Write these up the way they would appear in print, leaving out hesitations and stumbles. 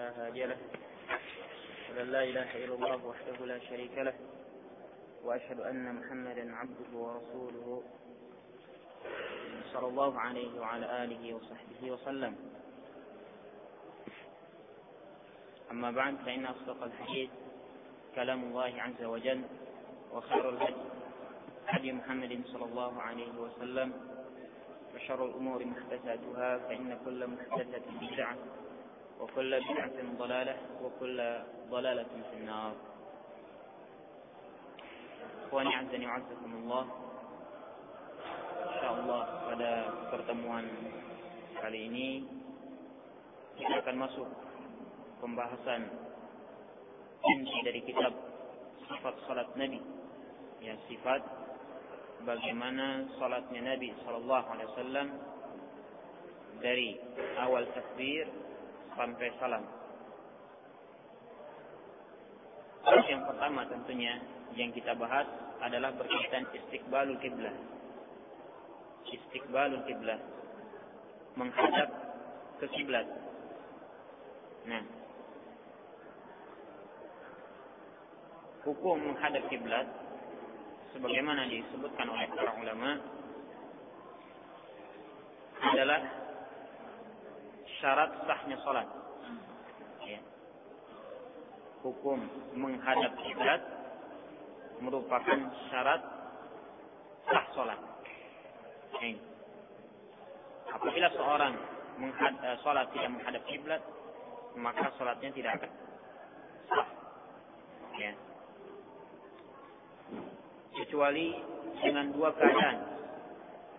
فلا هادي له، وأن لا إله إلا الله وحده لا شريك له، وأشهد أن محمدا عبده ورسوله صلى الله عليه وعلى آله وصحبه وسلم. أما بعد، فإن أصدق الحديث كلام الله عز وجل، وخير الهدي هدي محمد صلى الله عليه وسلم، وشر الأمور محدثاتها، فإن كل محدثة بدعة، وكل بدعة ضلالة، وكل ضلالة في النار. Ikhwani azani wa'azakumullah, insyaallah pada pertemuan kali ini kita akan masuk pembahasan inti dari kitab sifat salat Nabi, ya, sifat bagaimana salatnya Nabi sallallahu alaihi wasallam dari awal takbir sampai salam. Yang pertama tentunya yang kita bahas adalah berkaitan istiqbalul qiblah. Istiqbalul qiblah, menghadap ke kiblat. Nah, hukum menghadap kiblat sebagaimana disebutkan oleh para ulama adalah syarat sahnya salat. Ya. Hukum menghadap kiblat merupakan syarat sah salat. Apabila seorang salat tidak menghadap kiblat, maka salatnya tidak akan sah. Ya. Kecuali dengan dua keadaan.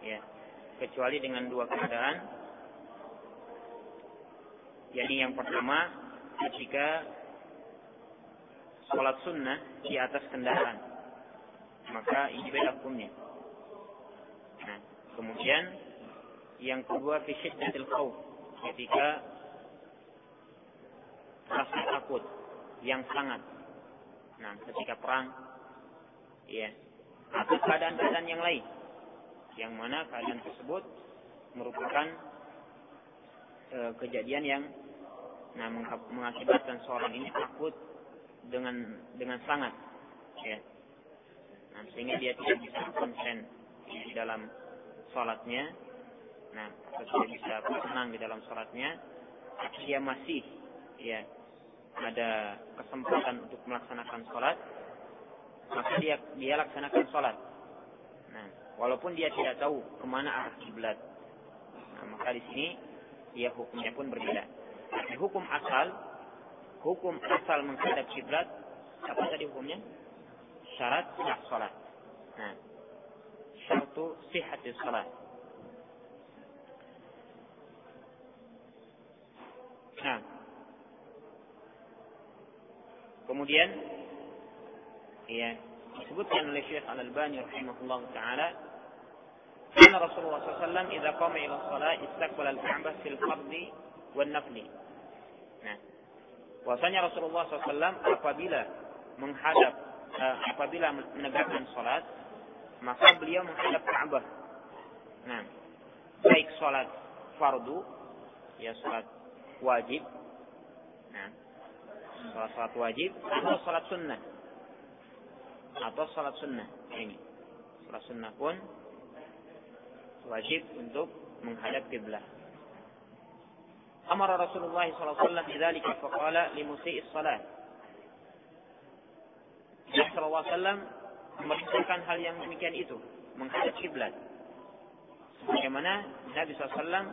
Ya. Kecuali dengan dua keadaan. Yakni yang pertama, ketika salat sunnah di atas kendaraan, maka ini beda hukumnya. Nah, kemudian yang kedua, fi syiddatil khauf, ketika rasa takut yang sangat. Nah, ketika perang, ya, atau keadaan-keadaan yang lain, yang mana keadaan tersebut merupakan kejadian yang mengakibatkan seorang ini takut dengan sangat, ya. Nah, sehingga dia tidak bisa konsen di dalam salatnya. Nah, tidak bisa tenang di dalam salatnya. Dia masih, ya, ada kesempatan untuk melaksanakan salat, maka dia laksanakan salat. Nah, walaupun dia tidak tahu kemana arah kiblat. Nah, maka di sini ya hukumnya pun berbeda. Hukum asal menghadap kiblat, apa tadi hukumnya? Syarat sah salat. Nah, syartu sihhatis salat. Nah, kemudian ya disebutkan oleh Syekh Al-Albani rahimahullah taala, karena Rasulullah SAW idza qama ila shalah istaqbala al-Ka'bah fil fardhi wan nafli. Nah, bahwasanya Rasulullah SAW apabila menegakkan salat, maka beliau menghadap Ka'bah. Nah, baik salat fardu, ya salat wajib, nah, salat wajib atau salat sunnah. Ini salat sunnah pun wajib untuk menghadap kiblat. Amara Rasulullah sallallahu alaihi wasallam bidzalika faqala li musii'is salat. Nabi sallallahu alaihi wasallam memerintahkan hal yang demikian itu, menghadap kiblat. Bagaimana Nabi sallallahu alaihi wasallam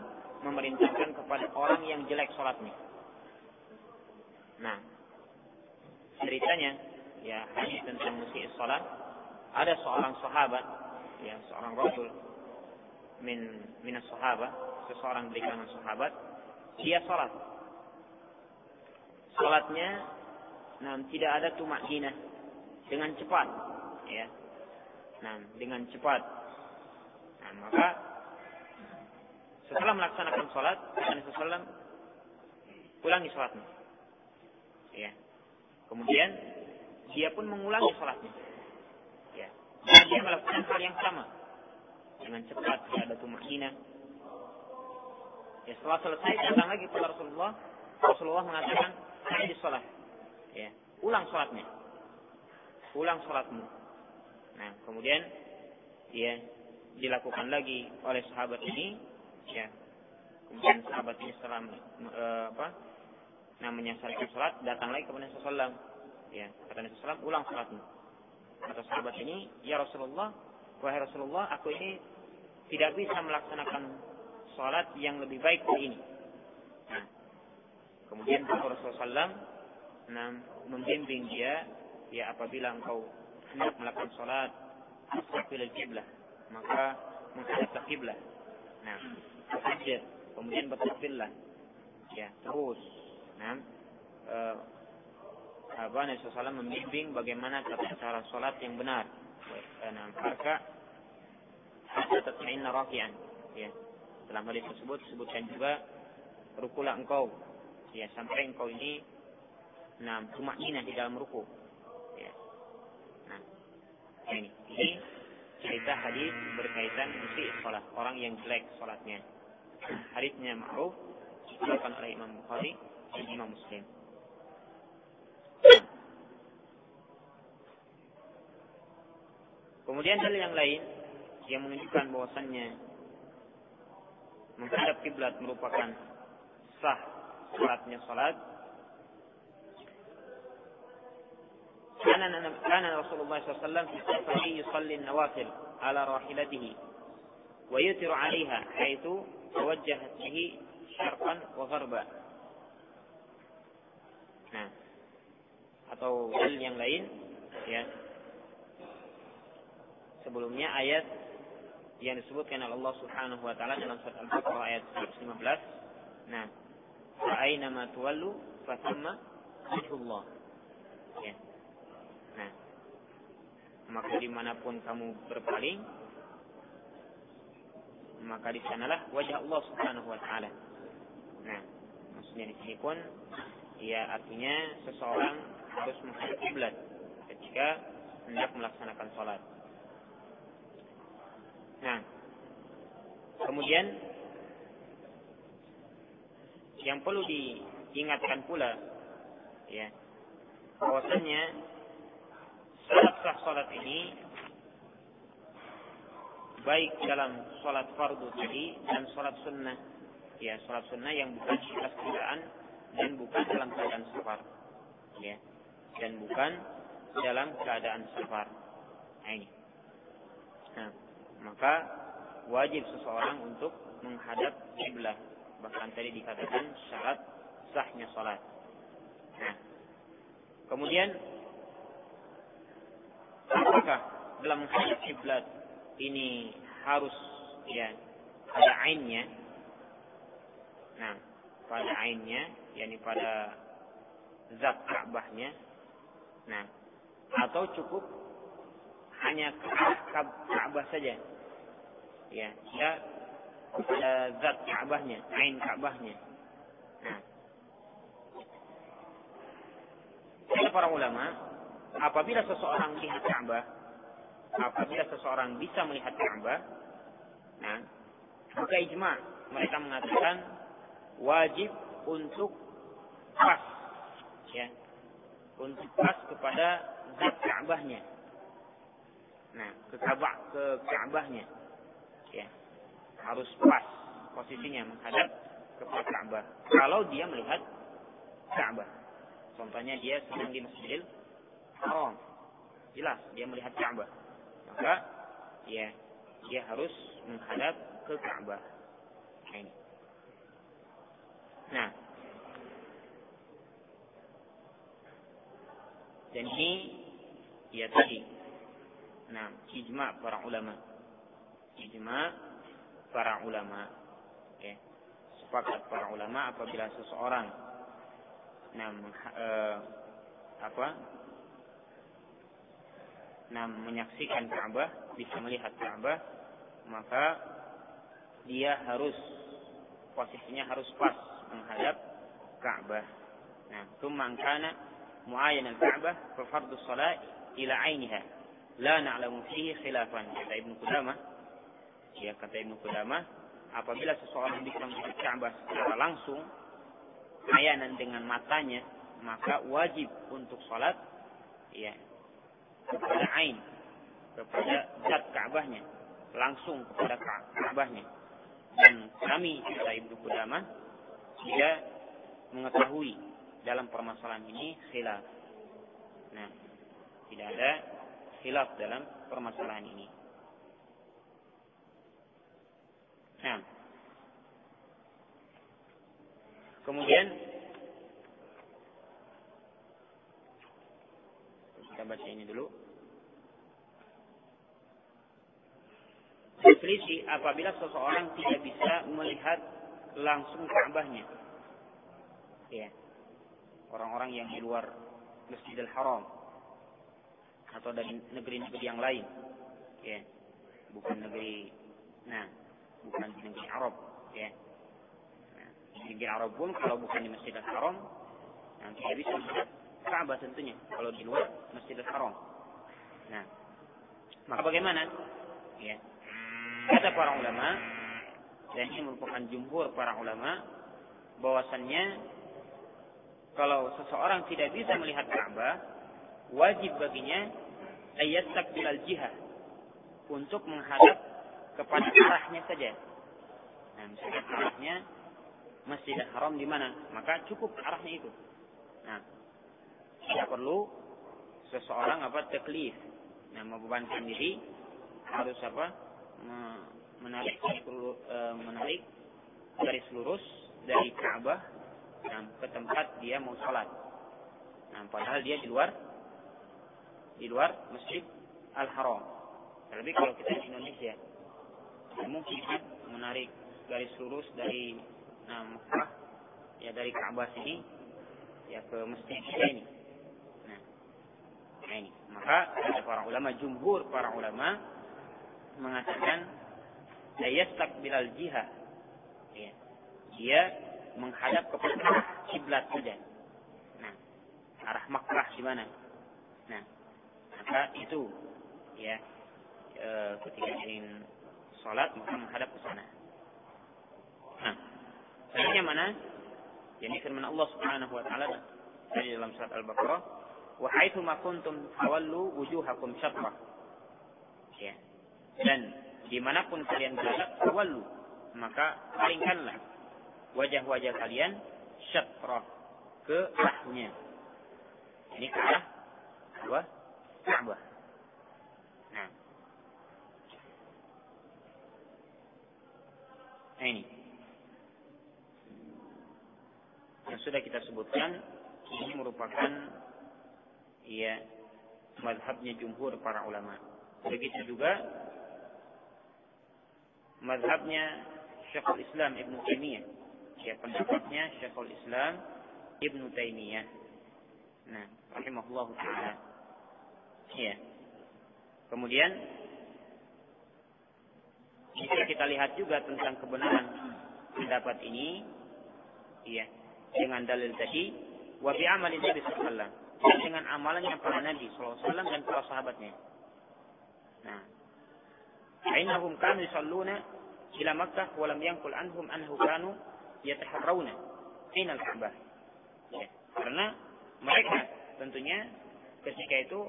memerintahkan kepada orang yang jelek salatnya. Nah, ceritanya, ya, hadis tentang musii'is salat, ada seorang sahabat, ya, seorang rasul min as-sahabah, seseorang dari kalangan sahabat, dia salatnya tidak ada tumakninah, dengan cepat, ya. Nah, dengan cepat. Nah, maka setelah melaksanakan salat, Nabi sallallahu ulangi salatnya. Ya. Kemudian dia pun mengulangi salatnya. Ya. Dan dia melakukan hal yang sama. Dengan cepat, tidak ada tumakninah. Ya, setelah selesai datang lagi kepada Rasulullah Rasulullah mengatakan, "Ini salat." Ya, ulang salatnya. Ulang salatmu. Nah, kemudian ya dilakukan lagi oleh sahabat ini, ya. Kemudian sahabat ini setelah menyelesaikan salat, datang lagi kepada Nabi sallallahu. Ya, kata Nabi sallallahu, ulang salatmu. Kata sahabat ini, "Ya Rasulullah, wahai Rasulullah, aku ini tidak bisa melaksanakan salat yang lebih baik dari ini." Nah, kemudian Rasulullah sallallahu membimbing dia, ya apabila engkau hendak melakukan salat mustaqbil al-qiblah, maka menghadap kiblat. Nah, bertakbir, kemudian bertakbirlah. Ya, terus. Nah, Nabi SAW membimbing bagaimana tata cara salat yang benar. Nah, harka hatta tatma'inna raki'an. Ya. Dalam hadis tersebut disebutkan juga rukulah engkau. Ya, sampai engkau ini tumakninah di dalam ruku. Ya. Nah, ini cerita hadis berkaitan musyi salat, orang yang jelek salatnya. Hadisnya ma'ruf dikeluarkan oleh Imam Bukhari dan Imam Muslim. Kemudian dalil yang lain yang menunjukkan bahwasannya menghadap kiblat merupakan sah salatnya salat. Karena Rasulullah SAW fi safari yusalli an-nawafil ala rahilatihi wa yutiru 'alaiha haitsu tawajjahat bihi syarqan wa gharban. Nah, atau dalil yang lain, ya. Sebelumnya ayat yang disebutkan oleh Allah Subhanahu wa taala dalam surat Al-Baqarah ayat 115. Nah, fa aina ma tuwallu fa thamma wajhullah. Ya. Nah, maka dimanapun kamu berpaling, maka di sanalah wajah Allah Subhanahu wa taala. Nah, maksudnya di sini pun ya artinya seseorang harus menghadap kiblat ketika hendak melaksanakan salat. Nah, kemudian yang perlu diingatkan pula, ya, bahwasanya sah salat ini baik dalam salat fardu tadi dan salat sunnah. Ya, salat sunnah yang bukan di atas kendaraan dan bukan dalam keadaan safar. Ya, dan bukan dalam keadaan safar. Nah, ini. Nah, maka wajib seseorang untuk menghadap kiblat. Bahkan tadi dikatakan syarat sahnya salat. Nah, kemudian apakah dalam menghadap kiblat ini harus ya pada ainnya? Nah, pada ainnya, yakni pada zat Ka'bahnya. Nah, atau cukup hanya Ka'bah saja? Ya, pada zat Ka'bahnya, ain Ka'bahnya. Nah, kata para ulama, apabila seseorang melihat Ka'bah, apabila seseorang bisa melihat Ka'bah, nah, maka ijma' mereka mengatakan wajib untuk pas, ya, untuk pas kepada zat Ka'bahnya. Nah, ke Ka'bahnya, ya, harus pas posisinya menghadap kepada Ka'bah. Kalau dia melihat Ka'bah, contohnya dia sedang di Masjidil Haram, jelas dia melihat Ka'bah, maka ya dia harus menghadap ke Ka'bah. Nah, dan ini ya tadi, nah, ijma' para ulama, ya, sepakat para ulama apabila seseorang menyaksikan Ka'bah, bisa melihat Ka'bah, maka dia harus posisinya harus pas menghadap Ka'bah. Nah, tsumma kana mu'ayyan al-Ka'bah fa fardhu shalah ila 'ainiha la na'lamu fihi khilafan. Kata Ibnu Qudamah, ya, kata Ibnu Qudamah, apabila seseorang bisa melihat Ka'bah secara langsung, ayanan dengan matanya, maka wajib untuk sholat ya kepada ain, kepada zat Ka'bahnya, langsung kepada Ka'bahnya. Dan kami kata Ibnu Qudamah tidak mengetahui dalam permasalahan ini khilaf. Nah, tidak ada khilaf dalam permasalahan ini. Nah, kemudian kita baca ini dulu. Berselisih apabila seseorang tidak bisa melihat langsung Ka'bahnya. Ya. Orang-orang yang di luar Masjidil Haram atau dari negeri-negeri yang lain. Ya. Bukan negeri Arab, ya. Nah, di negeri Arab pun kalau bukan di Masjidil Haram, tidak bisa melihat Ka'bah tentunya kalau di luar Masjidil Haram. Nah, maka bagaimana? Ya. Kata para ulama, dan ini merupakan jumhur para ulama, bahwasannya kalau seseorang tidak bisa melihat Ka'bah, wajib baginya ayyastaqbilal jihah, untuk menghadap kepada arahnya saja. Nah, misalnya arahnya Masjidil Haram di mana, maka cukup arahnya itu. Nah, tidak perlu seseorang taklif. Nah, membebankan diri harus menarik garis lurus dari Ka'bah ke tempat dia mau sholat. Nah, padahal dia di luar Masjid Al-Haram. Tapi kalau kita di Indonesia, mungkin menarik garis lurus dari Mekah, ya dari Ka'bah sini, ya ke masjid ini. Nah ini, maka ada para ulama, jumhur para ulama mengatakan la yastaqbilal jihah, ya, dia menghadap kepada kiblat saja. Nah, arah Makkah di mana? Nah, maka itu ya ketika ingin sholat maka menghadap ke sana. Nah, selanjutnya mana? Jadi firman Allah Subhanahu wa taala dari dalam surat Al-Baqarah, "Wa haitsu ma kuntum fawallu wujuhakum syatrah." Ya. Dan dimanapun kalian berada, fawallu, maka palingkanlah wajah-wajah kalian syatrah, ke arahnya. Ini ke arah Ka'bah. Nah, ini yang sudah kita sebutkan, ini merupakan mazhabnya jumhur para ulama. Begitu juga mazhabnya Syekhul Islam Ibnu Taimiyah, pendapatnya Syekhul Islam Ibnu Taimiyah. Nah, rahimahullah taala. Ya. Kemudian jika kita lihat juga tentang kebenaran pendapat ini, dengan dalil tadi, wa bi amali Nabi sallallahu alaihi wasallam, dengan amalannya para nabi sallallahu alaihi wasallam dan para sahabatnya. Nah, innahum kanu yusalluna ila Makkah wa lam yanqul anhum annahu kanu yataharrawna aina al-Ka'bah. Ya, karena mereka tentunya ketika itu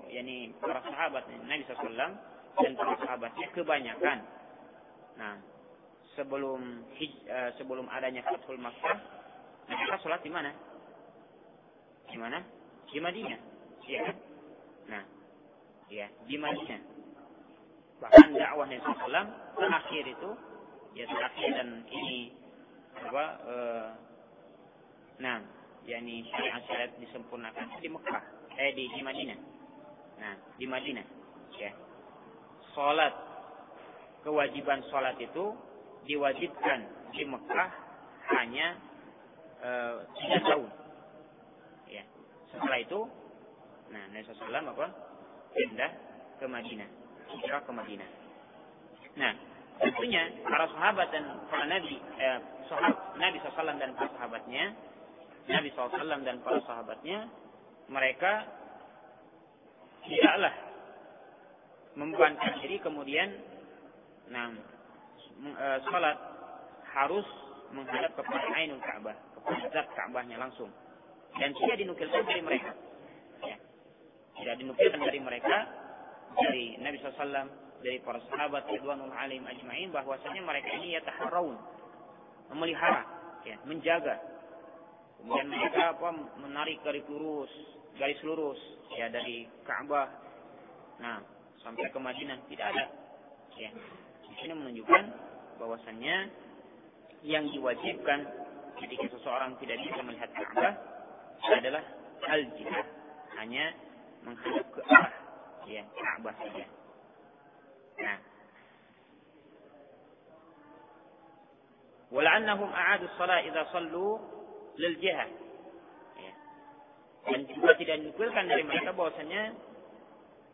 para sahabat Nabi sallallahu alaihi wasallam dan para sahabatnya kebanyakan. Nah, sebelum adanya Fathul Makkah, mereka sholat di mana? Di mana? Di Madinah. Iya kan? Nah, di Madinah. Bahkan dakwah Nabi SAW terakhir itu, terakhir dan ini syariat disempurnakan di Mekah, di Madinah. Nah, di Madinah, sholat, kewajiban sholat itu diwajibkan di Mekah hanya 3 tahun. Ya. Setelah itu, Nabi SAW pindah ke Madinah, hijrah ke Madinah. Nah, tentunya para sahabat dan para Nabi SAW dan para sahabatnya, Nabi SAW dan para sahabatnya, mereka tidaklah membebankan diri kemudian sholat harus menghadap kepada Ainul Ka'bah, zat Ka'bahnya langsung. Dan tidak dinukilkan dari mereka. Ya. Tidak dinukilkan dari mereka, dari Nabi SAW, dari para sahabat ridwanul alaihim ajma'in, bahwasanya mereka ini yataharraun, memelihara, ya, menjaga. Kemudian mereka menarik garis lurus, ya, dari Ka'bah, nah, sampai ke Madinah, tidak ada. Ya. Di sini menunjukkan bahwasanya yang diwajibkan ketika seseorang tidak bisa melihat Ka'bah adalah al-jihad, hanya menghadap ke arah, ya, Ka'bah saja. Nah, wala'annahum a'adu shalah idza sallu lil jihad. Ya. Dan juga tidak dinukilkan dari mereka bahwasanya,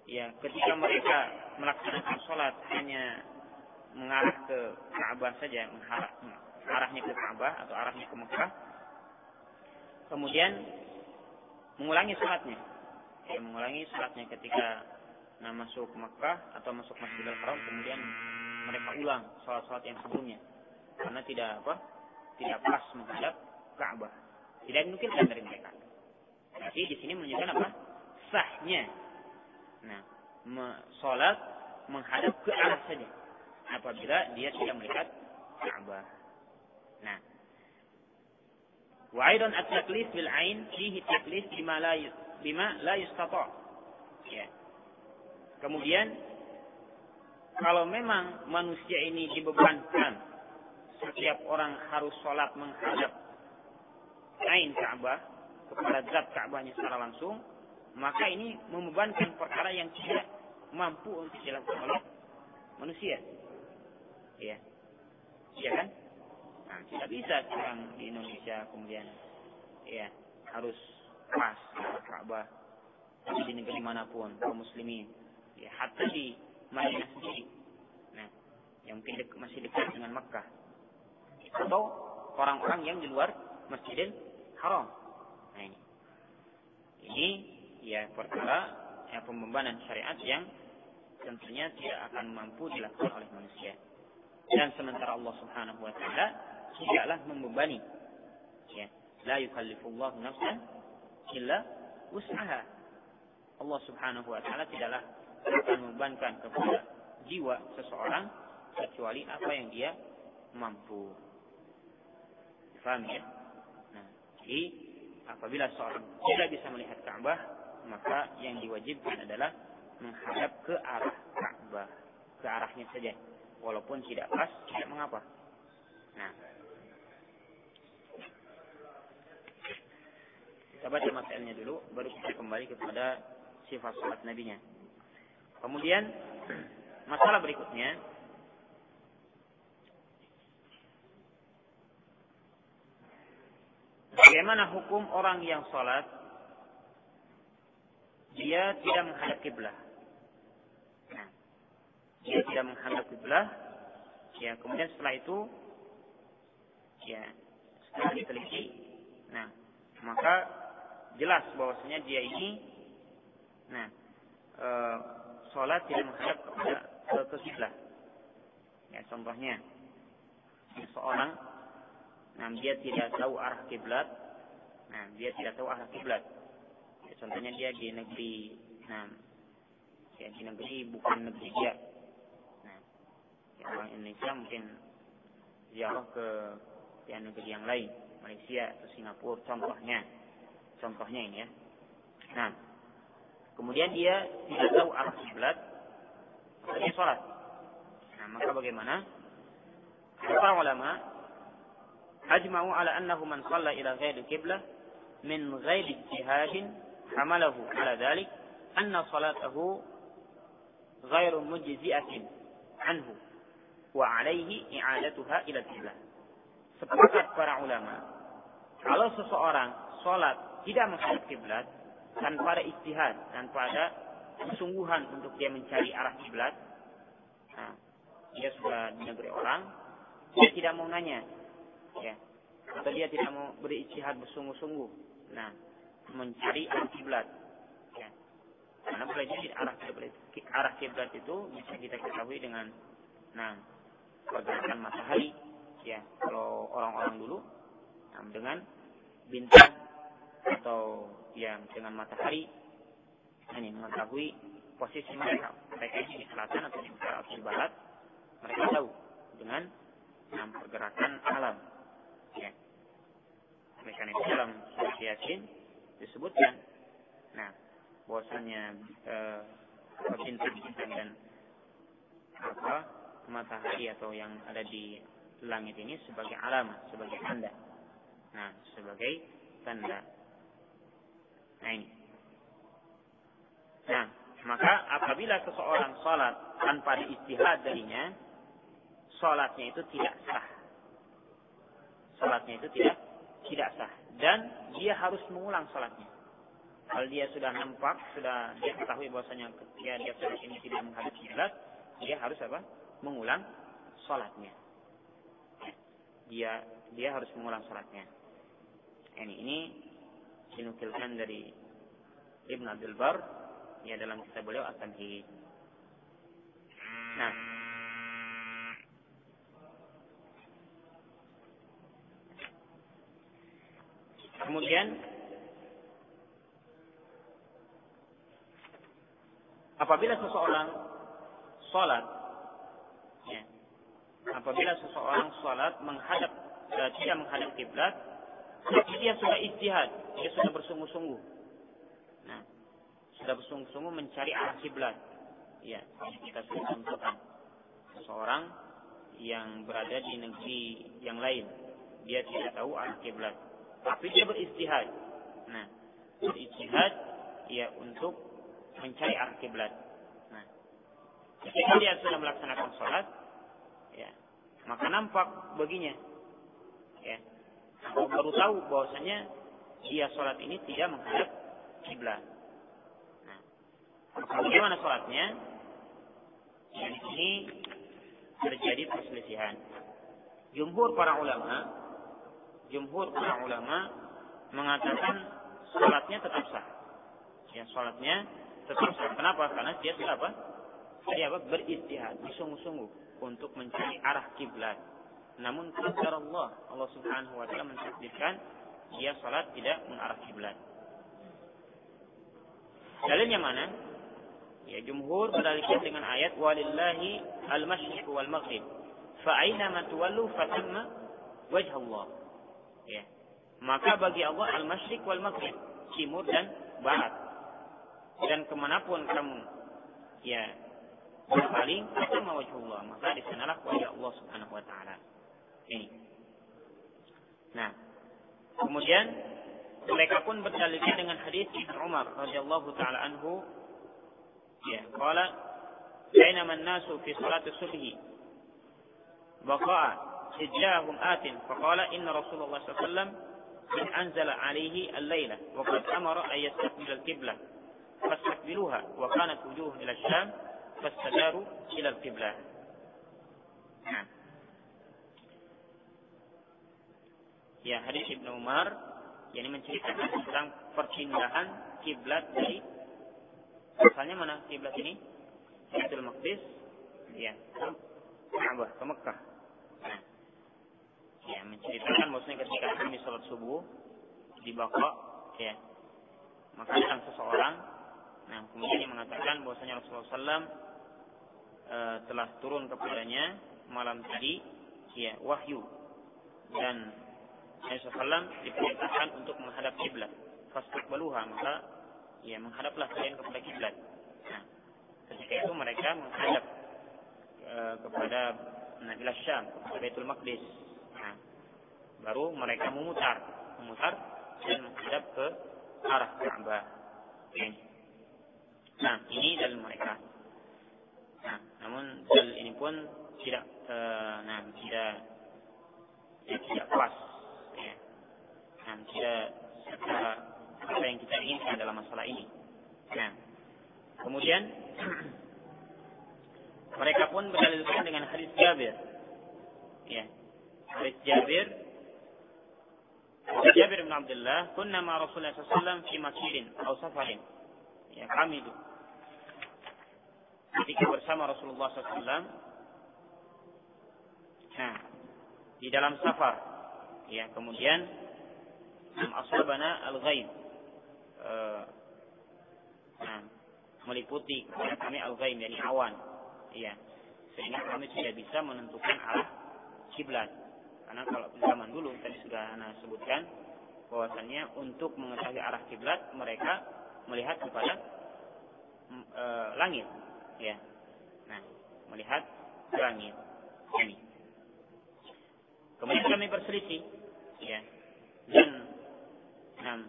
ya, ketika mereka melaksanakan salat hanya mengarah ke Ka'bah saja, arahnya ke Ka'bah atau arahnya ke Mekah, kemudian mengulangi salatnya. Ya, mengulangi salatnya ketika masuk Mekah atau masuk Masjidil Haram, kemudian mereka ulang salat-salat yang sebelumnya karena tidak pas menghadap Ka'bah. Tidak dinukilkan dari mereka. Jadi di sini menunjukkan apa? Sahnya. Nah, salat menghadap ke arah saja apabila dia tidak melihat Ka'bah. Nah, wa aidan at-taklif bil ain fihi taklif bima la yustata'. Ya. Kemudian kalau memang manusia ini dibebankan setiap orang harus sholat menghadap ain Ka'bah, kepada zat Ka'bahnya secara langsung, maka ini membebankan perkara yang tidak mampu untuk dilakukan oleh manusia. Ya. Iya kan? Nah, tidak bisa sekarang di Indonesia kemudian, ya, harus pas Ka'bah di negeri manapun kaum muslimin, ya, hatta di Madinah sendiri, nah, yang mungkin masih dekat dengan Makkah, atau orang-orang yang di luar Masjidil Haram. Nah, ini ya perkara, ya, pembebanan syariat yang tentunya tidak akan mampu dilakukan oleh manusia. Dan sementara Allah Subhanahu wa taala tidaklah membebani, ya, la yukallifullahu nafsan illa wus'aha. Allah Subhanahu wa taala tidaklah akan membebankan kepada jiwa seseorang kecuali apa yang dia mampu. Paham ya? Nah, jadi apabila seorang tidak bisa melihat Ka'bah, maka yang diwajibkan adalah menghadap ke arah Ka'bah, ke arahnya saja, walaupun tidak pas, tidak mengapa. Nah, kita baca masalahnya dulu, baru kita kembali kepada sifat salat nabinya. Kemudian masalah berikutnya, bagaimana hukum orang yang salat dia tidak menghadap kiblah? Nah, dia tidak menghadap kiblah, ya, kemudian setelah itu, ya, setelah diteliti, nah, maka jelas bahwasanya dia ini, nah, sholat tidak menghadap ke kiblah. Ya, contohnya, seorang, nah, dia tidak tahu arah kiblat, nah, dia tidak tahu arah kiblat. Ya, contohnya dia di negeri, nah, ya, di negeri bukan negeri dia. Nah, ya, orang Indonesia mungkin ziarah ke, ya, negeri yang lain, Malaysia atau Singapura, contohnya ini, ya. Nah, kemudian dia tidak tahu arah kiblat, dia sholat. Nah, maka bagaimana? Para ulama ajma'u ala annahu man shalla ila ghairi kiblah min ghairi ijtihadin hamalahu ala dhalik anna salatahu ghairu mujzi'atin anhu wa alaihi i'adatuha ila kiblah. Sepakat para ulama, kalau seseorang sholat tidak menghadap kiblat tanpa ada ijtihad, tanpa ada kesungguhan untuk dia mencari arah kiblat, nah, dia sudah di negeri orang, dia tidak mau nanya, ya, atau dia tidak mau berijtihad bersungguh-sungguh, nah, mencari arah kiblat, ya, karena boleh jadi arah kiblat itu bisa kita ketahui dengan, nah, pergerakan matahari, ya, kalau orang-orang dulu, nah, dengan bintang atau yang dengan matahari, ini mengetahui posisi mereka. Mereka ini di selatan atau di utara atau di barat, mereka tahu dengan pergerakan alam. Ya. Mereka itu dalam surat Yasin disebutkan, bahwasanya bintang-bintang dan matahari atau yang ada di langit ini sebagai alamat, sebagai tanda. Sebagai tanda. Ini. Maka apabila seseorang salat tanpa ijtihad darinya, salatnya itu tidak sah. Salatnya itu tidak sah dan dia harus mengulang salatnya. Kalau dia sudah nampak, sudah dia ketahui bahwasanya ketika dia salat ini tidak menghadap kiblat, dia harus mengulang salatnya. Dia harus mengulang salatnya. Ini dinukilkan dari Ibn Abdul Bar dalam kitab beliau At-Tamhid. Kemudian apabila seseorang salat menghadap tidak menghadap kiblat, dia sudah ijtihad, dia sudah bersungguh-sungguh. Sudah bersungguh-sungguh mencari arah kiblat. Ya, kita sudah contohkan seseorang yang berada di negeri yang lain, dia tidak tahu arah kiblat, tapi dia berijtihad. Berijtihad untuk mencari arah kiblat. Ketika dia sudah melaksanakan salat, maka nampak baginya, baru tahu bahwasanya dia salat ini tidak menghadap kiblat. Bagaimana salatnya? Ini terjadi perselisihan. Jumhur para ulama mengatakan salatnya tetap sah. Salatnya tetap sah. Kenapa? Karena dia sudah berijtihad, bersungguh-sungguh untuk mencari arah kiblat. Namun qadar Allah Subhanahu wa taala mentakdirkan dia salat tidak mengarah kiblat. Dalilnya mana? Jumhur berdalilkan dengan ayat walillahi al-masyriq wal maghrib fa aina ma tuwallu fa thamma wajh Allah. Maka bagi Allah al-masyriq wal maghrib, timur dan barat. Dan kemanapun kamu berpaling, thamma wajh Allah, maka di sanalah wajah Allah Subhanahu wa taala. Ini. Kemudian mereka pun berdalilkan dengan hadis Ibnu Umar radhiyallahu taala anhu, qala bainama an-nasu fi salati subhi baqa'a ijahum atin faqala inna Rasulullah sallallahu alaihi wasallam qad anzala alaihi al-laila wa qad amara an yastaqbil al-qiblah fastaqbiluha wa kanat wujuhum ila asy-syam fastadaru ila al-qiblah. Hadis Ibnu Umar yang menceritakan tentang perpindahan kiblat dari asalnya mana kiblat ini? Baitul Maqdis, Ka'bah, ke Mekah. Menceritakan maksudnya ketika kami salat subuh di Baqa, maka datang seseorang, kemudian dia mengatakan bahwasanya Rasulullah SAW telah turun kepadanya malam tadi, wahyu, dan Rasulullah SAW diperintahkan untuk menghadap kiblat. Fastaqbaluha, maka menghadaplah kalian kepada kiblat. Ketika itu mereka menghadap kepada ila Syam, kepada Baitul Maqdis. Baru mereka memutar dan menghadap ke arah Ka'bah. Ini dalil mereka. Namun dalil ini pun tidak pas. Tidak apa yang kita inginkan dalam masalah ini. Kemudian mereka pun berdalilkan dengan hadis Jabir. Hadis Jabir bin Abdullah, kunna ma Rasulullah sallallahu alaihi wasallam fi masjirin atau safarin. Kami itu ketika bersama Rasulullah sallallahu alaihi wasallam di dalam safar. Kemudian asabana al-ghaib, meliputi kepada kami al-ghaib, yakni awan, ya, sehingga kami tidak bisa menentukan arah kiblat. Karena kalau zaman dulu tadi sudah ana sebutkan bahwasannya untuk mengetahui arah kiblat mereka melihat kepada langit, ya. Nah, melihat ke langit ini. Kemudian kami berselisih, ya, dan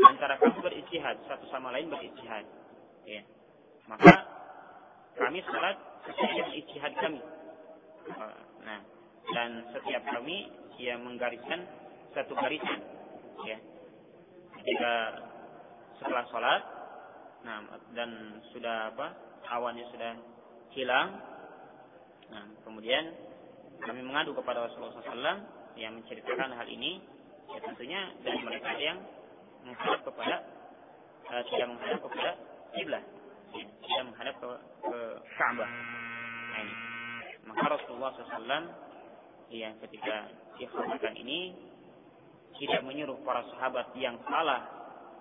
antara kami berijtihad, satu sama lain berijtihad, ya. Maka kami salat sesuai dengan ijtihad kami. Nah, dan setiap kami dia menggariskan satu garisan, ya. Ketika setelah salat, dan sudah awannya sudah hilang, kemudian kami mengadu kepada Rasulullah SAW yang menceritakan hal ini, ya tentunya dari mereka yang menghadap kepada tidak menghadap kepada kiblat, ya, tidak menghadap ke Ka'bah. Nah, ini. Maka Rasulullah SAW ya ketika dikhabarkan ini tidak menyuruh para sahabat yang salah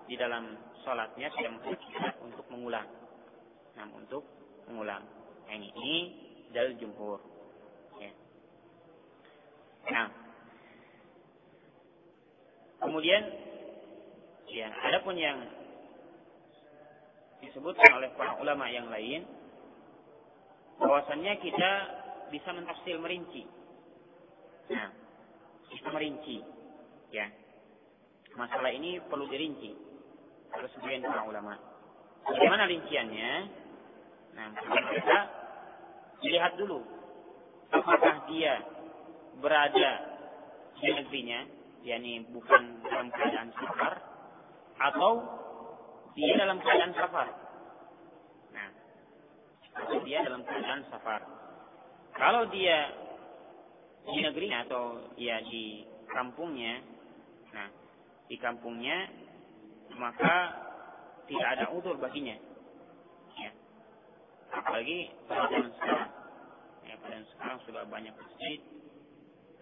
di dalam salatnya tidak menghadap kiblat untuk mengulang. Untuk mengulang. Nah, ini dalil jumhur. Ya. Nah, kemudian ya adapun yang disebutkan oleh para ulama yang lain bahwasannya kita bisa mentafsir merinci. Nah, kita merinci, ya. Masalah ini perlu dirinci oleh sebagian para ulama. Bagaimana rinciannya? Nah, kita lihat dulu apakah dia berada di negerinya, yakni bukan dalam keadaan safar, atau dia dalam keadaan safar. Nah, atau dia dalam keadaan safar. Kalau dia di negerinya atau ya di kampungnya, nah di kampungnya maka tidak ada udzur baginya. Ya. Apalagi pada zaman sekarang. Ya, pada sekarang sudah banyak masjid.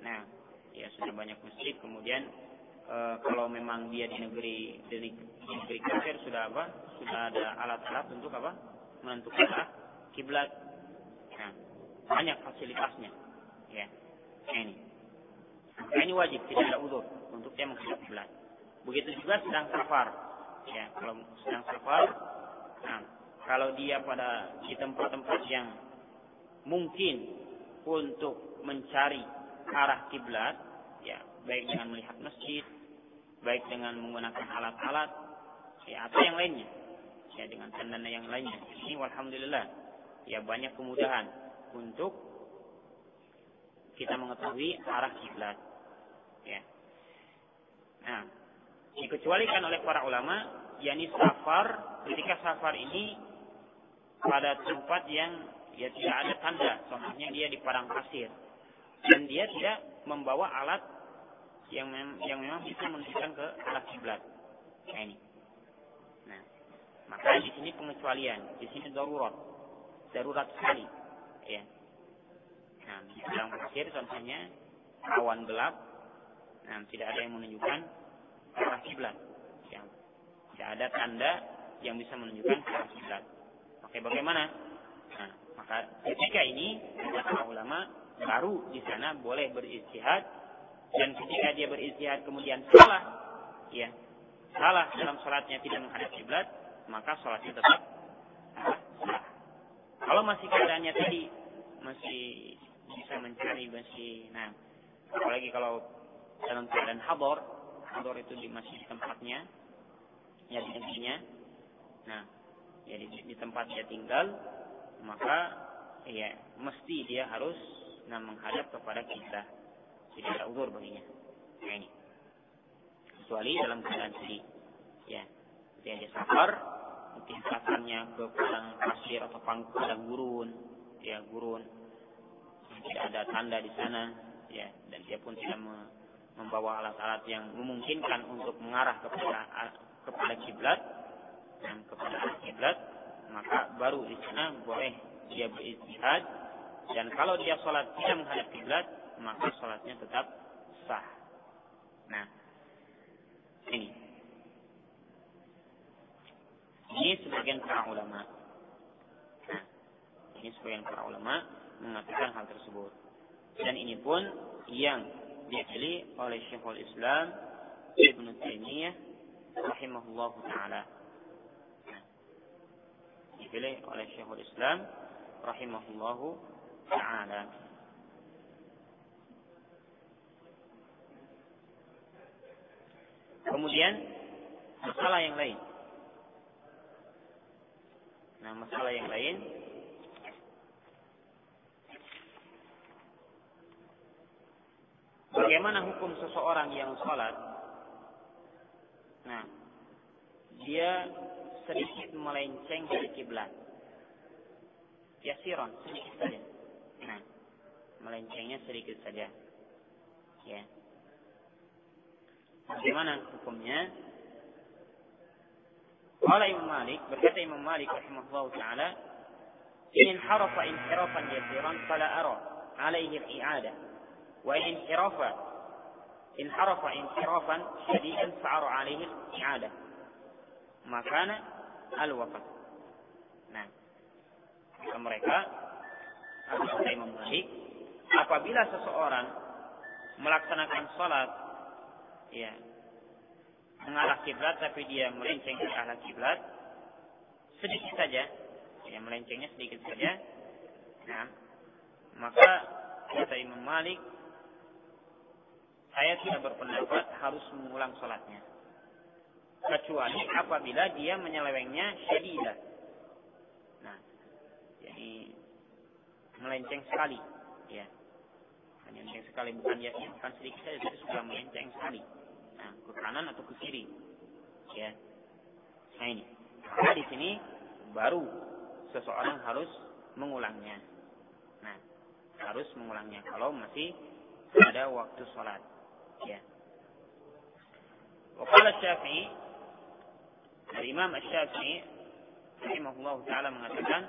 Nah, ya sudah banyak masjid. Kemudian kalau memang dia di negeri kafir sudah sudah ada alat-alat untuk menentukan kiblat. Nah, banyak fasilitasnya. Ya, ini wajib, tidak ada udzur untuk dia menghadap kiblat. Begitu juga sedang safar. Ya, kalau sedang safar, kalau dia di tempat-tempat yang mungkin untuk mencari arah kiblat, ya baik dengan melihat masjid, baik dengan menggunakan alat-alat, ya atau yang lainnya, ya dengan tanda yang lainnya. Ini alhamdulillah, ya banyak kemudahan untuk kita mengetahui arah kiblat. Ya. Nah, dikecualikan oleh para ulama, yakni safar, ketika safar ini pada tempat yang ya tidak ada tanda, contohnya dia di padang pasir dan dia tidak membawa alat yang memang bisa menunjukkan ke arah kiblat. Nah, ini. Nah, maka di sini pengecualian, di sini darurat sekali. Ya. Nah, di padang pasir contohnya awan gelap, tidak ada yang menunjukkan arah kiblat. Ya. Tidak ada tanda yang bisa menunjukkan arah kiblat. Oke, bagaimana? Nah, maka ketika ini para ulama baru di sana boleh berijtihad, dan ketika dia berijtihad kemudian salah, ya salah dalam salatnya tidak menghadap kiblat, maka salatnya tetap sah. Kalau masih keadaannya tadi masih bisa mencari apalagi kalau dalam keadaan hador itu masih di tempatnya, ya di negerinya, ya di tempat dia tinggal, maka ya mesti dia harus menghadap kepada kiblat, tidak ada udzur baginya. Nah, ini kecuali dalam keadaan sedih, ya dia safar, mungkin safarnya ke padang pasir atau padang gurun, ya gurun, tidak ada tanda di sana, ya dan dia pun tidak membawa alat-alat yang memungkinkan untuk mengarah kepada kiblat dan kepada kiblat, maka baru di sana boleh dia berijtihad, dan kalau dia sholat tidak menghadap kiblat maka sholatnya tetap sah. Nah, Ini sebagian para ulama. Nah, ini sebagian para ulama mengatakan hal tersebut. Dan ini pun yang dipilih oleh Syekhul Islam Ibnu Taimiyah rahimahullah taala. Nah, dipilih oleh Syekhul Islam rahimahullah taala. Kemudian masalah yang lain. Nah, masalah yang lain bagaimana hukum seseorang yang sholat? Nah, dia sedikit melenceng dari kiblat. Yasiron, sedikit saja. Nah, melencengnya sedikit saja. Ya. Bagaimana hukumnya? Qala Imam Malik, berkata Imam Malik rahimahullah taala, "In harafa inhirafan yasiran fala ara alaihi al-i'adah, wa in harafa inhirafan shadidan fa'ara alaihi al-i'adah." Makana al-waqt. Nah, mereka kata Imam Malik, apabila seseorang melaksanakan salat ya mengarah kiblat tapi dia melenceng ke arah kiblat sedikit saja, ya melencengnya sedikit saja, nah maka kata Imam Malik, saya tidak berpendapat harus mengulang salatnya kecuali apabila dia menyelewengnya syadidah. Nah, jadi melenceng sekali, ya melenceng sekali, bukan sedikit saja, tapi sudah melenceng sekali. Nah, ke kanan atau ke kiri, ya. Nah ini, nah, di sini baru seseorang harus mengulangnya. Nah, harus mengulangnya kalau masih ada waktu sholat, ya. Waqala Syafi'i, Imam Syafi'i rahimahullah taala mengatakan,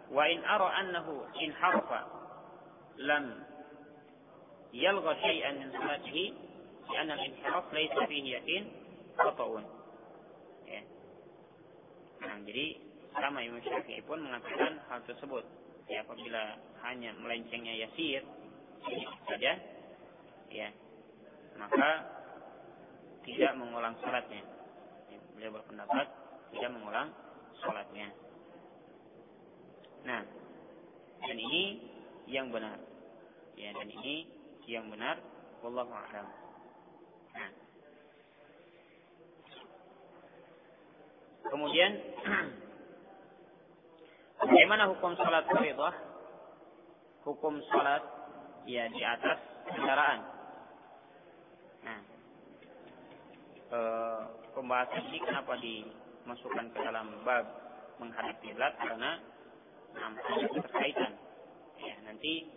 wa in ara annahu in harfa lam yalgha syai'an min salatihi karena al-inhiraf laisa fihi yakin khata'un. Ya. Nah, jadi sama Imam Syafi'i pun mengatakan hal tersebut. Ya, apabila hanya melencengnya yasir saja, ya, maka tidak mengulang salatnya. Ya, beliau berpendapat tidak mengulang salatnya. Nah, dan ini yang benar. Ya, dan ini yang benar. Wallahu a'lam. Nah. Kemudian bagaimana hukum salat fardhu? Hukum salat ya di atas kendaraan. Nah, pembahasan ini kenapa dimasukkan ke dalam bab menghadap kiblat? Karena ada keterkaitan. Ya, nanti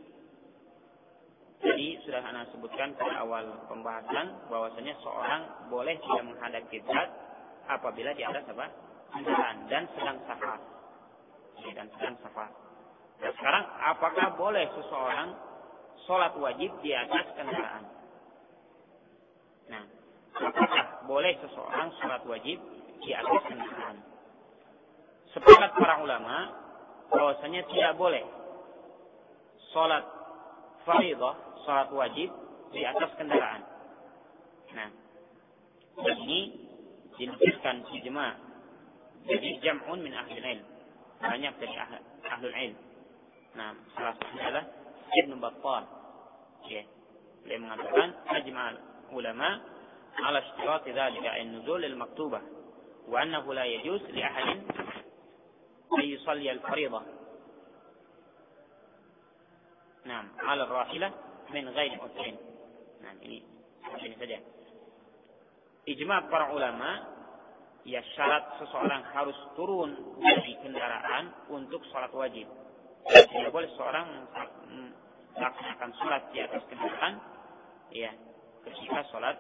jadi sudah Anda sebutkan pada awal pembahasan bahwasanya seorang boleh tidak menghadap kiblat apabila di atas apa? Kendaraan dan sedang safar. Dan sedang safar. Nah, sekarang apakah boleh seseorang sholat wajib di atas kendaraan? Nah, apakah boleh seseorang sholat wajib di atas kendaraan? Sepakat para ulama bahwasanya tidak boleh sholat fardhu, sholat wajib di atas kendaraan. Nah, ini dinukilkan ijma' jadi jam'un min ahli ilm, banyak dari ahli ilm. Nah, salah satunya adalah Ibn Battal. Ya, beliau mengatakan ajma'al ulama ala ishtirat dzalika an-nuzul al-maktubah wa annahu la yajuz li ahadin an yusalli al-fardhah. Nah, ala rahilah min ghairi usrin. Nah, ini saja. Ijma' para ulama, ya syarat seseorang harus turun dari kendaraan untuk sholat wajib. Tidak boleh seseorang melaksanakan sholat di atas kendaraan, ya ketika sholat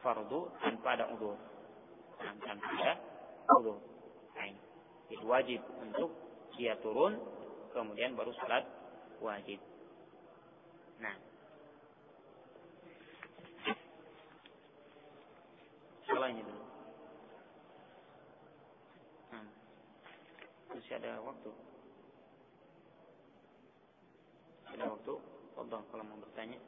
fardu tanpa ada udzur. Tanpa ada udzur. Nah, itu wajib untuk dia turun kemudian baru sholat wajib. Nah, soal ini dulu. masih ada waktu. Ada waktu. Fadhal kalau mau bertanya.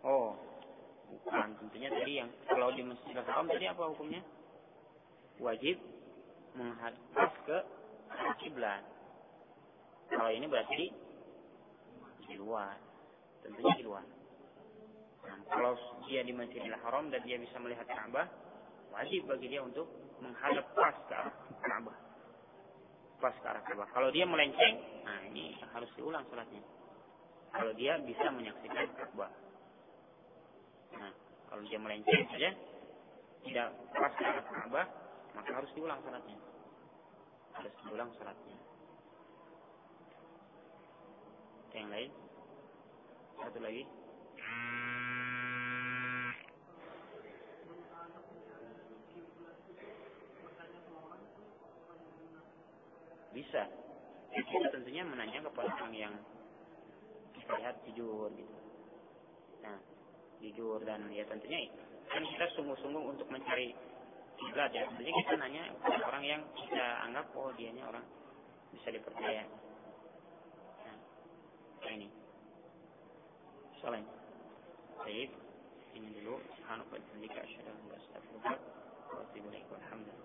Oh, bukan. Tentunya tadi yang kalau di Masjidil Haram tadi apa hukumnya? Wajib menghadap ke kiblat. Kalau ini berarti di luar. Tentunya di luar. Nah, kalau dia di Masjidil Haram dan dia bisa melihat Ka'bah, wajib bagi dia untuk menghadap pas ke arah Ka'bah. Pas ke arah Ka'bah. Kalau dia melenceng, nah ini harus diulang salatnya. Kalau dia bisa menyaksikan Ka'bah. Nah, kalau dia melenceng saja, tidak pas ke arah Ka'bah, maka harus diulang salatnya. Harus diulang salatnya. Yang lain? Satu lagi. Bisa. Kita tentunya menanya kepada orang yang kita lihat jujur gitu. Nah, jujur dan ya tentunya kan kita sungguh-sungguh untuk mencari kiblat ya. Tentunya kita nanya kepada orang yang kita anggap oh dianya orang bisa dipercaya. Nah, ini. Soalnya. Baik. Ini dulu. Subhanallah wa bihamdika asyhadu an la ilaha illa anta astaghfiruka wa atubu ilaik. Alhamdulillah.